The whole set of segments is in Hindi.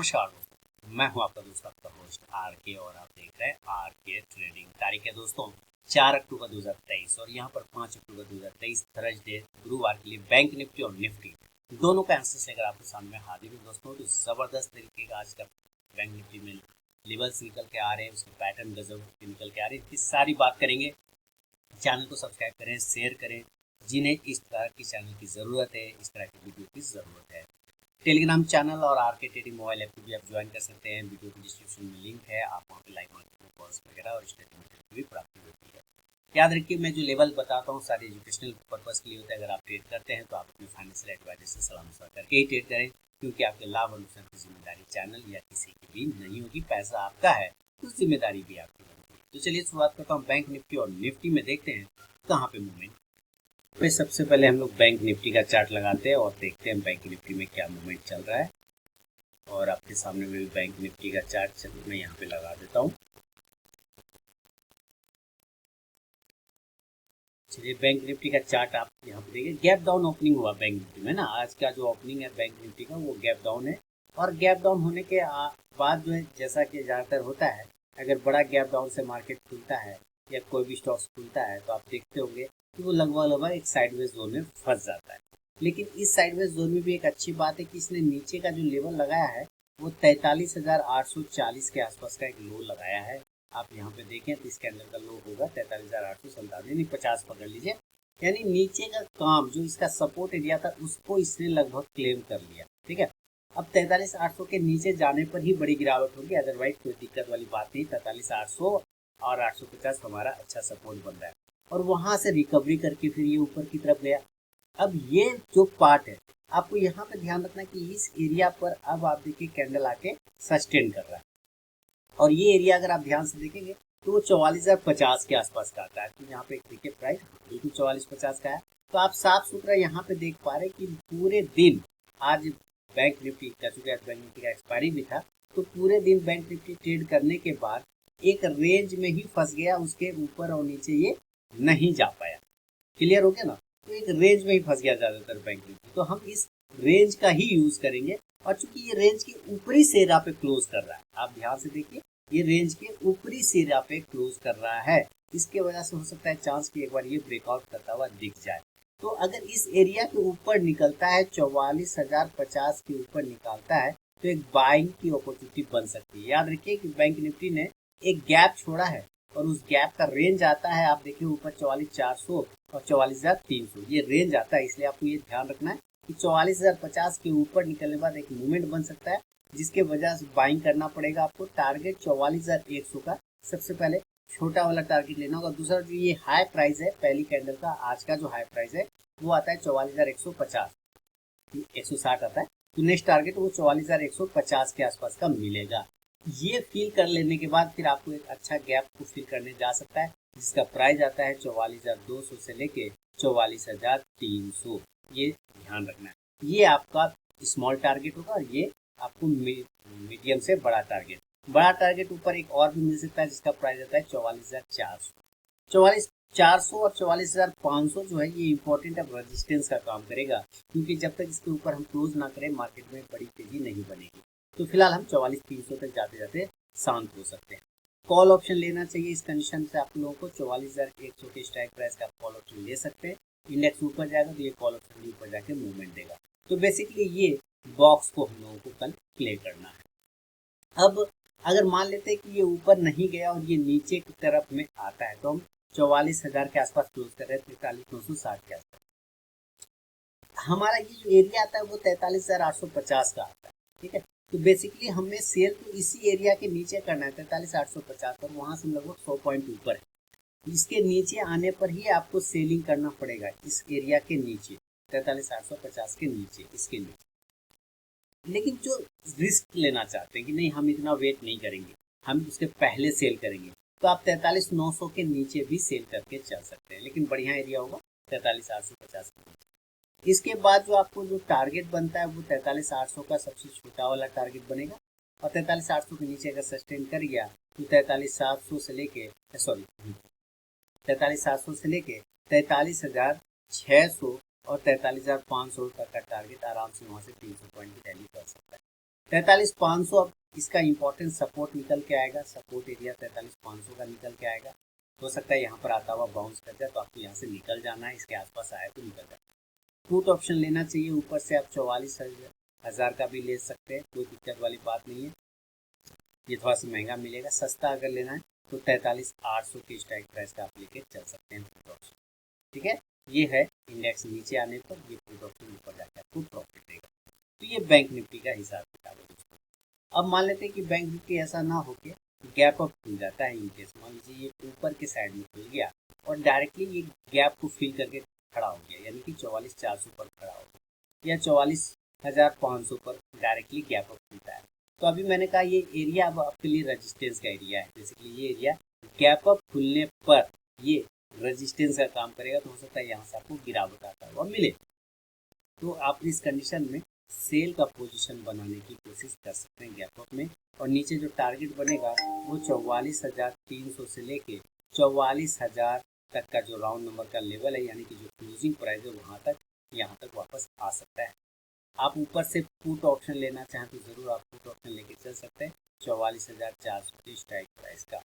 नमस्कार दोस्तों, मैं हूं आपका दोस्त आपका होस्ट आर के और आप देख रहे हैं आर के ट्रेडिंग। तारीख है दोस्तों 4 अक्टूबर 2023 और यहां पर 5 अक्टूबर 2023 थर्सडे गुरुवार के लिए बैंक निफ्टी और निफ्टी दोनों का एनालिसिस लेकर आपके सामने हाजिर हूं दोस्तों। तो जबरदस्त तरीके का आज का बैंक निफ्टी में लेवल्स निकल के आ रहे हैं, उसके पैटर्न गजब के निकल के आ रहे हैं, इसकी सारी बात करेंगे। चैनल को सब्सक्राइब करें, शेयर करें, जिन्हें इस तरह की चैनल की ज़रूरत है, इस तरह की वीडियो की ज़रूरत है। टेलीग्राम चैनल और आर के ट्रेडिंग मोबाइल ऐप को भी आप ज्वाइन कर सकते हैं। वीडियो के डिस्क्रिप्शन में लिंक है, आप वहाँ पे लाइव मार्केट में कॉल्स वगैरह और स्टेटमेंट की भी प्राप्ति होती है। याद रखिए, मैं जो लेवल बताता हूँ सारे एजुकेशनल पर्पज़ के लिए होता है। अगर आप ट्रेड करते हैं तो आप अपने फाइनेंशियल एडवाइजर से सलाह मशवरा करके ही ट्रेड करें, क्योंकि आपके लाभ और नुकसान की जिम्मेदारी चैनल या किसी की भी नहीं होगी। पैसा आपका है तो जिम्मेदारी भी आपकी होगी। तो चलिए शुरुआत करता हूँ बैंक निफ्टी और निफ्टी में। देखते हैं कहाँ पे मूवमेंट। तो सबसे पहले हम लोग बैंक निफ्टी का चार्ट लगाते हैं और देखते हैं बैंक निफ्टी में क्या मूवमेंट चल रहा है। और आपके सामने में भी बैंक निफ्टी का चार्ट मैं यहाँ पे लगा देता हूँ। चलिए बैंक निफ्टी का चार्ट आप यहाँ पे देखिए, गैप डाउन ओपनिंग हुआ बैंक निफ्टी में ना। आज का जो ओपनिंग है बैंक निफ्टी का वो गैप डाउन है। और गैप डाउन होने के बाद जो है, जैसा कि ज़्यादातर होता है, अगर बड़ा गैप डाउन से मार्केट खुलता है या कोई भी स्टॉक्स खुलता है तो आप देखते होंगे कि वो लगभग एक साइडवेज जोन में फंस जाता है। लेकिन इस साइडवेज जोन में भी एक अच्छी बात है कि इसने नीचे का जो लेवल लगाया है वो 43,840 के आसपास का एक लो लगाया है। आप यहाँ पे देखें तो इसके अंदर का लो होगा 43,897 यानी 50 पकड़ लीजिए। यानी नीचे का काम जो इसका सपोर्ट एरिया था उसको इसने लगभग क्लेम कर लिया। ठीक है, अब 43,800 के नीचे जाने पर ही बड़ी गिरावट होगी, अदरवाइज कोई दिक्कत वाली बात नहीं। 43,800 और 850 हमारा अच्छा सपोर्ट बन रहा है और वहां से रिकवरी करके फिर ये ऊपर की तरफ गया। अब ये जो पार्ट है, आपको यहाँ पे ध्यान रखना कि इस एरिया पर अब आप देखिए कैंडल आके सस्टेन कर रहा है। और ये एरिया अगर आप ध्यान से देखेंगे तो वो 44,050 के आसपास का आता है। तो यहाँ पे देखिए प्राइस बिल्कुल 44,50 का है। तो आप साफ सुथरा यहाँ पे देख पा रहे कि पूरे दिन आज बैंक निफ्टी का, चूंकि आज बैंक निफ्टी का एक्सपायरी भी था, तो पूरे दिन बैंक निफ्टी ट्रेड करने के बाद एक रेंज में ही फंस गया, उसके ऊपर और नीचे ये नहीं जा पाया। क्लियर हो गया ना। तो एक रेंज में ही फंस गया ज्यादातर बैंक निफ्टी। तो हम इस रेंज का ही यूज करेंगे। और चूंकि ये रेंज के ऊपरी सिरा पे क्लोज कर रहा है, आप ध्यान से देखिए, ये रेंज के ऊपरी सिरा पे क्लोज कर रहा है। इसके वजह से हो सकता है चांस कि एक बार ये ब्रेकआउट करता हुआ दिख जाए। तो अगर इस एरिया के ऊपर निकलता है, 44,050 के ऊपर निकालता है, तो एक बाइंग की अपॉर्चुनिटी बन सकती है। याद रखिए कि बैंक निफ्टी ने एक गैप छोड़ा है और उस गैप का रेंज आता है, आप देखिए ऊपर 44,400 और 44,300 ये रेंज आता है। इसलिए आपको ये ध्यान रखना है कि 44,050 के ऊपर निकलने के बाद एक मूवमेंट बन सकता है, जिसके वजह से बाइंग करना पड़ेगा आपको। टारगेट 44,100 का सबसे पहले छोटा वाला टारगेट लेना होगा। दूसरा जो ये हाई प्राइस है पहली कैंडल का, आज का जो हाई प्राइस है वो आता है 44,150, 160 आता है। तो नेक्स्ट टारगेट वो 44,150 के आसपास का मिलेगा। ये फील कर लेने के बाद फिर आपको एक अच्छा गैप को फील करने जा सकता है, जिसका प्राइस आता है 44,200 से लेके 44,300। ये ध्यान रखना है, ये आपका स्मॉल टारगेट होगा और ये आपको मीडियम से बड़ा टारगेट। बड़ा टारगेट ऊपर एक और भी मिल सकता है, जिसका प्राइस आता है 44,400। 44,400 और 44,500 जो है ये इंपॉर्टेंट अब रेजिस्टेंस का काम करेगा, क्योंकि जब तक इसके ऊपर हम क्लोज ना करें मार्केट में बड़ी तेजी नहीं बनेगी। तो फिलहाल हम 44,300 तक जाते जाते शांत हो सकते हैं। कॉल ऑप्शन लेना चाहिए इस कंडीशन से आप लोगों को। 44,100 के स्ट्राइक प्राइस का कॉल ऑप्शन ले सकते हैं। इंडेक्स ऊपर जाएगा तो ये कॉल ऑप्शन भी ऊपर जाके मूवमेंट देगा। तो बेसिकली ये बॉक्स को हम लोगों को कल प्ले करना है। अब अगर मान लेते हैं कि ये ऊपर नहीं गया और ये नीचे की तरफ में आता है, तो हम 44,000 के आसपास क्लोज कर रहे हैं, 43,960 के आसपास। हमारा ये जो एरिया आता है वो 43,850 का आता है। ठीक है, तो बेसिकली हमें सेल तो इसी एरिया के नीचे करना है 43,850 पर, वहां से लगभग 100 पॉइंट ऊपर है। इसके नीचे आने पर ही आपको सेलिंग करना पड़ेगा, इस एरिया के नीचे 43,850 के नीचे, इसके नीचे। लेकिन जो रिस्क लेना चाहते हैं कि नहीं हम इतना वेट नहीं करेंगे, हम उसके पहले सेल करेंगे, तो आप 43,900 के नीचे भी सेल करके चल सकते हैं। लेकिन बढ़िया एरिया होगा 43,850 के नीचे। इसके बाद जो आपको जो टारगेट बनता है वो 43,800 का सबसे छोटा वाला टारगेट बनेगा। और 43,800 के नीचे अगर सस्टेन कर गया तो 43,700 से लेके 43,600 और 43,500 तक का टारगेट आराम से वहां से 300 पॉइंट की रैली कर सकता है। 43,500 अब इसका इंपॉर्टेंट सपोर्ट निकल के आएगा, सपोर्ट एरिया 43,500 का निकल के आएगा। हो सकता है यहाँ पर आता हुआ बाउंस कर जाए, तो आपको यहाँ से निकल जाना है, इसके आसपास आया तो निकल जाना है। पुट ऑप्शन लेना चाहिए, ऊपर से आप 44,000 का भी ले सकते हैं, कोई दिक्कत वाली बात नहीं है। ये थोड़ा सा महंगा मिलेगा, सस्ता अगर लेना है तो 43,800 के स्ट्राइक प्राइस का आप लेके चल सकते हैं पुट ऑप्शन। ठीक है, ये है इंडेक्स नीचे आने पर ये पुट ऑप्शन ऊपर जाकर आपको प्रॉफिट देगा। तो ये बैंक निफ्टी का हिसाब किताब है दोस्तों। अब मान लेते हैं कि बैंक निफ्टी ऐसा ना हो के गैप अप खुल जाता है, इनकेस मान लीजिए ये ऊपर के साइड में खुल गया और डायरेक्टली ये गैप को फिल करके खड़ा हो गया, यानी कि 44,400 पर खड़ा हो गया या 44,500 पर डायरेक्टली गैप अप खुलता है। तो अभी मैंने कहा ये एरिया अब आपके लिए रेजिस्टेंस का एरिया है, बेसिकली ये एरिया गैप अप खुलने पर ये रेजिस्टेंस का काम करेगा, तो हो सकता है यहाँ से आपको गिरावट आता हुआ मिले। तो आप इस कंडीशन में सेल का पोजीशन बनाने की कोशिश कर सकते हैं गैप अप में, और नीचे जो टारगेट बनेगा वो 44,300 से लेके 44,000 तक का जो राउंड नंबर का लेवल है, यानी कि जो क्लोजिंग प्राइस है वहाँ तक यहाँ तक वापस आ सकता है। आप ऊपर से पुट ऑप्शन लेना चाहें तो ज़रूर आप पुट ऑप्शन लेके चल सकते हैं 44,400 की स्ट्राइक प्राइस का।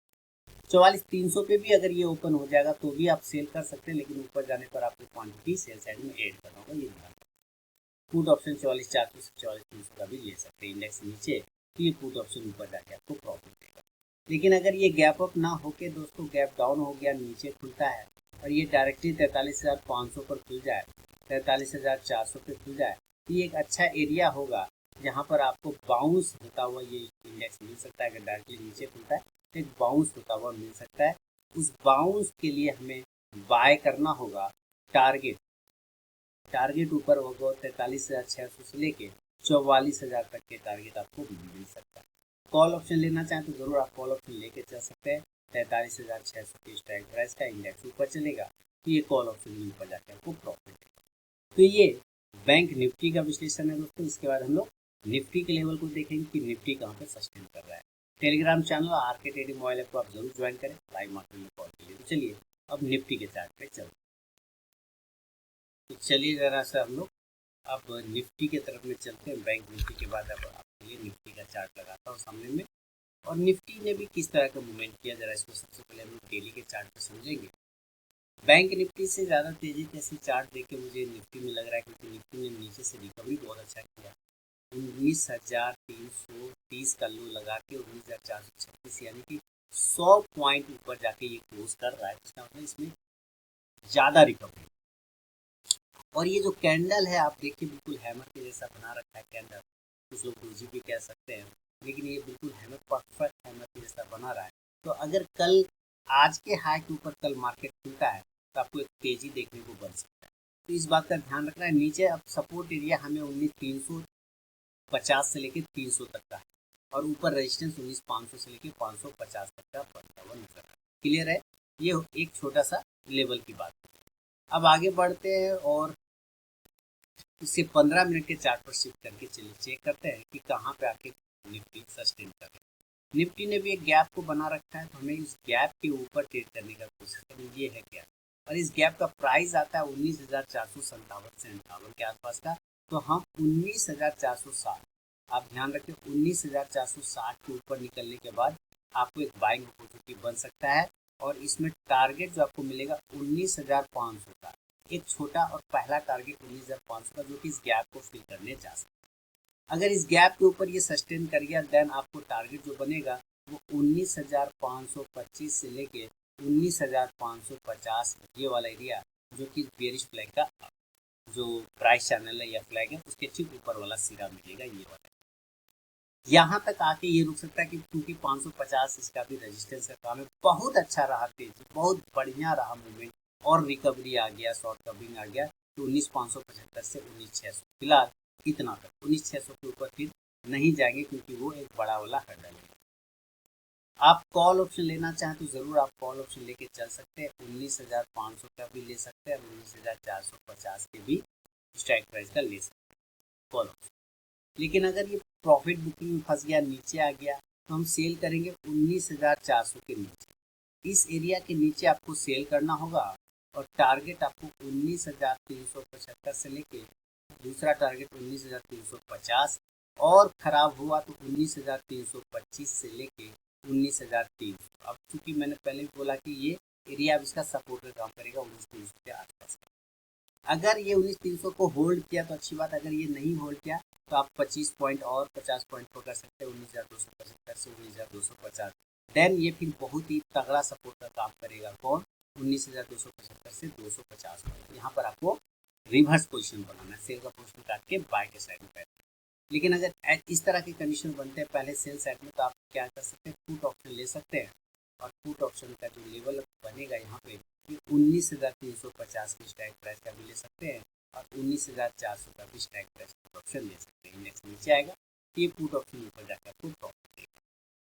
44,300 पे भी अगर ये ओपन हो जाएगा तो भी आप सेल कर सकते हैं, लेकिन ऊपर जाने पर आपको क्वांटिटी सेल साइड में ऐड करना होगा, ये ध्यान। पुट ऑप्शन 44,400 से 44,300 का भी ले सकते हैं, इंडेक्स नीचे तो ये पुट ऑप्शन ऊपर जाके आपको प्रॉफिट देगा। लेकिन अगर ये गैप अप ना होके दोस्तों गैप डाउन हो गया, नीचे खुलता है और ये डायरेक्टली 43,500 पर खुल जाए, 43,400 पे खुल जाए, तो ये एक अच्छा एरिया होगा जहाँ पर आपको बाउंस होता हुआ ये इंडेक्स मिल सकता है। अगर डायरेक्टली नीचे खुलता है तो एक बाउंस होता हुआ मिल सकता है। उस बाउंस के लिए हमें बाय करना होगा टारगेट ऊपर होगा 43,600 से लेके 44,000 तक के टारगेट आपको मिल सकता है। कॉल ऑप्शन लेना चाहें तो ज़रूर आप कॉल ऑप्शन लेके चल सकते हैं। 43,600 की स्ट्राइक प्राइस का इंडेक्स ऊपर चलेगा तो ये कॉल ऑप्शन भी ऊपर जाकर आपको प्रॉफिट देगा। तो ये बैंक निफ्टी का विश्लेषण है दोस्तों। इसके बाद हम लोग निफ्टी के लेवल को देखेंगे कि निफ्टी कहाँ पे सस्टेन कर रहा है। Telegram channel RK trading mobile app को आप जरूर ज्वाइन करें लाइव मार्केट में कॉल के लिए। तो चलिए अब निफ्टी के चार्ट पे चलते हैं। तो चलिए ज़रा सा हम लोग अब निफ्टी के तरफ में चलते हैं। बैंक निफ्टी के बाद अब आपके लिए निफ्टी का चार्ट लगाता हूँ सामने में, और निफ्टी ने भी किस तरह का मूवमेंट किया जरा इसको सबसे पहले हम लोग डेली के चार्ट पे समझेंगे। बैंक निफ्टी से ज़्यादा तेज़ी कैसे चार्ट देख के मुझे निफ्टी में लग रहा है, क्योंकि निफ्टी ने नीचे से रिकवरी बहुत अच्छा किया। 19,330 का लो लगा के 19,436 यानी कि 100 पॉइंट ऊपर जाके ये क्लोज कर रहा है। इसका मतलब इसमें ज़्यादा रिकवरी। और ये जो कैंडल है आप देखिए बिल्कुल हैमर के जैसा बना रखा है कैंडल, कुछ लोग डोजी भी कह सकते हैं, लेकिन ये बिल्कुल हैमर परफेक्ट हैमर के जैसा बना रहा है। तो अगर कल आज के हाई के ऊपर कल मार्केट खुलता है तो आपको एक तेजी देखने को बन सकता है। तो इस बात का ध्यान रखना है। नीचे अब सपोर्ट एरिया हमें 19,350 से लेके 300 तक का है, और ऊपर रेजिस्टेंस 19,500 से लेके 550 तक का बनता हुआ नजर है। क्लियर है, ये एक छोटा सा लेवल की बात है। अब आगे बढ़ते हैं और इसे 15 मिनट के चार्ट पर शिफ्ट करके चलिए चेक करते हैं कि कहाँ पे आके निफ्टी सस्टेन कर रहा है। निफ्टी ने भी एक गैप को बना रखा है, तो हमें इस गैप के ऊपर ट्रेड करने का कोशिश करें। ये है गैप, और इस गैप का प्राइस आता है 19,457 से 58 के आसपास का। तो हम 19,460, आप ध्यान रखें 19,460 के ऊपर निकलने के बाद आपको एक बाइंग अपॉर्चुनिटी बन सकता है, और इसमें टारगेट जो आपको मिलेगा 19,500 का, एक छोटा और पहला टारगेट 19,500 का, जो कि इस गैप को फिल करने जा सकता है। अगर इस गैप के ऊपर ये सस्टेन कर गया देन आपको टारगेट जो बनेगा वो 19,525 से लेके 19,550 ये वाला एरिया, जो कि बेरिश फ्लैग का जो प्राइस चैनल है या फ्लैग है उसके ठीक ऊपर वाला सिरा मिलेगा, ये वाला। यहाँ तक आके ये रुक सकता है कि क्योंकि 550 इसका भी रेजिस्टेंस का काम है। बहुत अच्छा रहा तेजी, बहुत बढ़िया रहा मूवमेंट, और रिकवरी आ गया, शॉर्ट कवरिंग आ गया। तो 19,575 से 19,600 फिलहाल इतना तक, 19,600 के ऊपर फिर नहीं जाएंगे क्योंकि वो एक बड़ा वाला हर्डल है। आप कॉल ऑप्शन लेना चाहें तो ज़रूर आप कॉल ऑप्शन लेके चल सकते हैं। 19,500 का भी ले सकते हैं और 19,450 के भी स्ट्राइक प्राइस का ले सकते हैं कॉल ऑप्शन। लेकिन अगर ये प्रॉफिट बुकिंग में फंस गया, नीचे आ गया, तो हम सेल करेंगे 19,400 के नीचे। इस एरिया के नीचे आपको सेल करना होगा, और टारगेट आपको 19,375 से लेके दूसरा टारगेट 19,350 और खराब हुआ तो 19,325 से लेके 19,300। अब चूंकि मैंने पहले भी बोला कि ये एरिया अब इसका सपोर्ट का काम करेगा 19,300 के आसपास। अगर ये 19,300 को होल्ड किया तो अच्छी बात, अगर ये नहीं होल्ड किया तो आप 25 पॉइंट और 50 पॉइंट पकड़ सकते हैं 19,275 से 19,250। देन ये फिर बहुत ही तगड़ा सपोर्ट का काम करेगा। कौन? 19,275 से 250 वाला। यहाँ पर आपको रिवर्स पोजीशन बनाना है, सेल का पोजीशन काट के बाय के साइड में बैठना। लेकिन अगर इस तरह के कंडीशन बनते हैं पहले सेल साइड में, तो आप क्या कर सकते हैं, पुट ऑप्शन ले सकते हैं। और पुट ऑप्शन का जो लेवल बनेगा यहाँ पे, ये 19,350 की स्ट्राइक प्राइस का भी ले सकते हैं और 19,400 का भी स्ट्राइक प्राइस पुट ऑप्शन ले सकते हैं। इंडेक्स नीचे आएगा, ये पुट ऑप्शन ऊपर जाकर आपको प्रॉफिट देगा।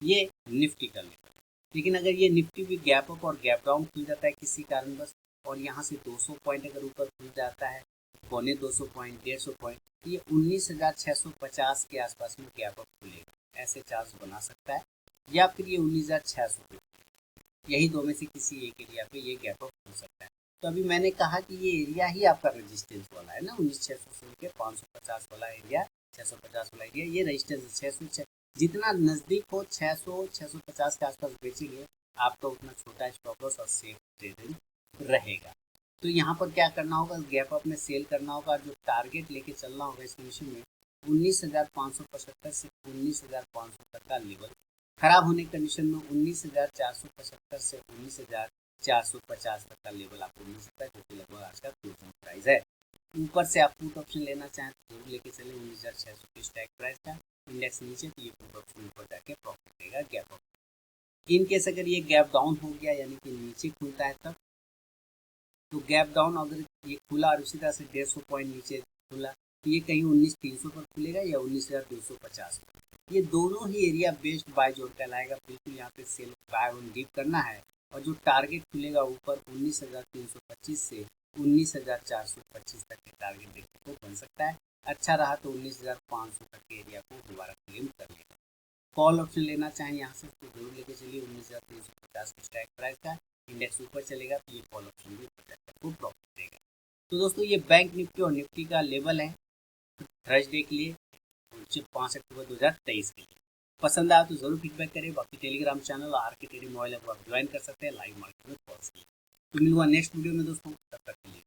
ये निफ्टी का लेवल है। लेकिन अगर ये निफ्टी भी गैप अप और गैप डाउन खुल जाता है किसी कारणवश, और यहाँ से 200 पॉइंट अगर ऊपर खुल जाता है, 250 पॉइंट, 150 पॉइंट, ये 19,650 के आसपास में गैप अप खुलेगा। ऐसे चार्ज बना सकता है, या फिर ये 19,600 पे, यही दो में से किसी एक एरिया पे ये गैप अप हो सकता है। तो अभी मैंने कहा कि ये एरिया ही आपका रेजिस्टेंस वाला है ना, 19,600 से लेकर 550 वाला एरिया, 650 वाला एरिया, ये रेजिस्टेंस 600। जितना नज़दीक हो 600 650 के आसपास बेचेंगे, आपका उतना छोटा स्टॉप लॉस और सेफ ट्रेडिंग रहेगा। तो यहाँ पर क्या करना होगा, गैप अप में सेल करना होगा, जो टारगेट लेके चलना होगा इस मिशन में 19,575 से 19,500 तक का लेवल। खराब होने की कंडीशन में 19,475 से 19,450 तक का लेवल आपको मिल सकता है, जो कि लगभग आज का क्लोजिंग प्राइस है। ऊपर से आप पुट ऑप्शन लेना चाहें तो जरूर लेके चले 19,600 की स्ट्राइक प्राइस का। इंडेक्स नीचे तो ये पुट ऑप्शन ऊपर जाके प्रॉफिट देगा गैप अप। इन केस अगर ये गैप डाउन हो गया, यानी कि नीचे खुलता है तब, तो गैप डाउन अगर ये खुला और उसी तरह से 150 पॉइंट नीचे खुला, तो ये कहीं 19,300 पर खुलेगा या 19,250 पर। ये दोनों ही एरिया बेस्ट बाय जोन कहलाएगा। बिल्कुल यहाँ पे सेल बाय ऑन डीप करना है, और जो टारगेट खुलेगा ऊपर 19,325 से 19,425 तक के टारगेट देखने को बन सकता है। अच्छा रहा तो 19,500 तक के एरिया को दोबारा क्लेम कर लेगा। कॉल ऑप्शन लेना चाहें यहाँ से तो जरूर लेके चलिए 19,350 की स्ट्राइक प्राइस का। इंडेक्स ऊपर चलेगा तो ये कॉल ऑप्शन भी ऊपर जाकर आपको प्रॉफिट देगा। तो दोस्तों ये बैंक निफ्टी और निफ्टी का लेवल है थर्सडे के लिए 5 अक्टूबर 2023 के लिए। पसंद आया तो जरूर फीडबैक करें। बाकी टेलीग्राम चैनल आर के ट्रेडिंग मोबाइल ऐप आप ज्वाइन कर सकते हैं लाइव मार्केट में कॉल्स की। तो मिलूंगा नेक्स्ट वीडियो में दोस्तों, तब तक के लिए।